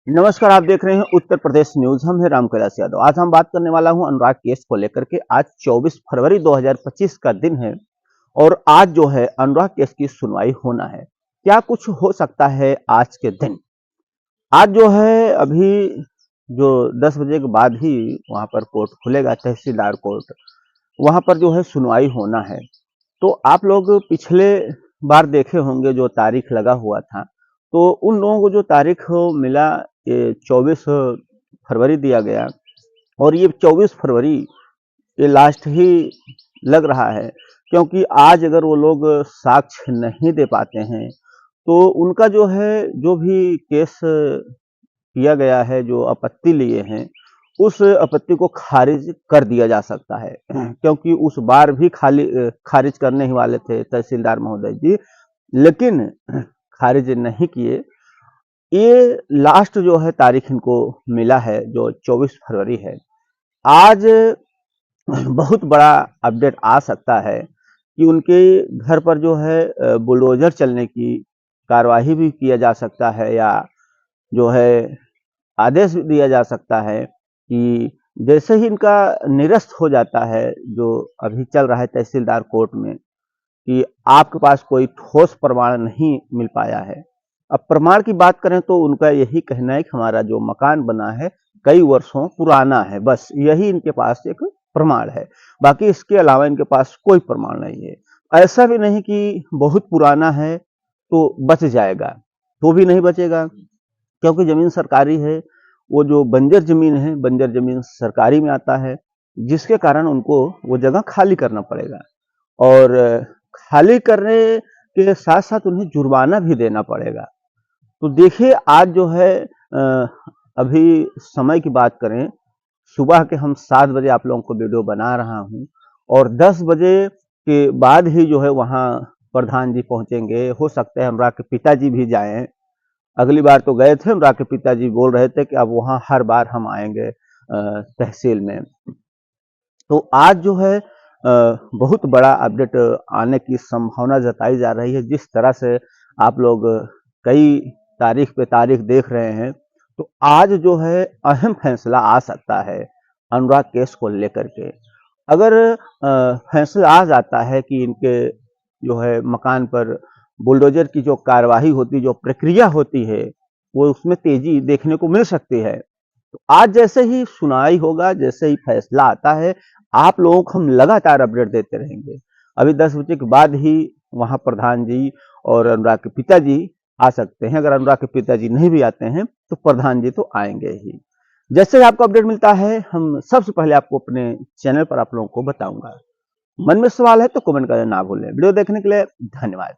नमस्कार, आप देख रहे हैं उत्तर प्रदेश न्यूज। हम हैं रामकैलाश यादव। आज हम बात करने वाला हूं अनुराग केस को लेकर के। आज 24 फरवरी 2025 का दिन है और आज जो है अनुराग केस की सुनवाई होना है। क्या कुछ हो सकता है आज के दिन? आज जो है अभी जो 10 बजे के बाद ही वहां पर कोर्ट खुलेगा, तहसीलदार कोर्ट। वहां पर जो है सुनवाई होना है। तो आप लोग पिछले बार देखे होंगे जो तारीख लगा हुआ था, तो उन लोगों को जो तारीख मिला ये 24 फरवरी दिया गया और ये 24 फरवरी ये लास्ट ही लग रहा है, क्योंकि आज अगर वो लोग साक्ष्य नहीं दे पाते हैं तो उनका जो है जो भी केस किया गया है, जो आपत्ति लिए हैं, उस आपत्ति को खारिज कर दिया जा सकता है। क्योंकि उस बार भी खारिज करने ही वाले थे तहसीलदार महोदय जी, लेकिन खारिज नहीं किए। ये लास्ट जो है तारीख इनको मिला है जो 24 फरवरी है। आज बहुत बड़ा अपडेट आ सकता है कि उनके घर पर जो है बुलडोजर चलने की कार्यवाही भी किया जा सकता है, या जो है आदेश दिया जा सकता है कि जैसे ही इनका निरस्त हो जाता है, जो अभी चल रहा है तहसीलदार कोर्ट में, कि आपके पास कोई ठोस प्रमाण नहीं मिल पाया है। अब प्रमाण की बात करें तो उनका यही कहना है कि हमारा जो मकान बना है कई वर्षों पुराना है, बस यही इनके पास एक प्रमाण है। बाकी इसके अलावा इनके पास कोई प्रमाण नहीं है। ऐसा भी नहीं कि बहुत पुराना है तो बच जाएगा, तो भी नहीं बचेगा, क्योंकि जमीन सरकारी है। वो जो बंजर जमीन है, बंजर जमीन सरकारी में आता है, जिसके कारण उनको वो जगह खाली करना पड़ेगा और खाली करने के साथ साथ उन्हें जुर्माना भी देना पड़ेगा। तो देखिए आज जो है अभी समय की बात करें, सुबह के हम 7 बजे आप लोगों को वीडियो बना रहा हूं और 10 बजे के बाद ही जो है वहां प्रधान जी पहुंचेंगे। हो सकता है अनुराग के पिताजी भी जाएं। अगली बार तो गए थे, अनुराग के पिताजी बोल रहे थे कि अब वहां हर बार हम आएंगे तहसील में। तो आज जो है बहुत बड़ा अपडेट आने की संभावना जताई जा रही है। जिस तरह से आप लोग कई तारीख पे तारीख देख रहे हैं, तो आज जो है अहम फैसला आ सकता है अनुराग केस को लेकर के। अगर फैसला आ जाता है कि इनके जो है मकान पर बुलडोजर की जो कार्यवाही होती, जो प्रक्रिया होती है, वो उसमें तेजी देखने को मिल सकती है। तो आज जैसे ही सुनाई होगा, जैसे ही फैसला आता है, आप लोगों को हम लगातार अपडेट देते रहेंगे। अभी 10 बजे के बाद ही वहां प्रधान जी और अनुराग के पिताजी आ सकते हैं। अगर अनुराग के पिताजी नहीं भी आते हैं तो प्रधान जी तो आएंगे ही। जैसे ही आपको अपडेट मिलता है, हम सबसे पहले आपको अपने चैनल पर आप लोगों को बताऊंगा। मन में सवाल है तो कमेंट करना ना भूलें। वीडियो देखने के लिए धन्यवाद।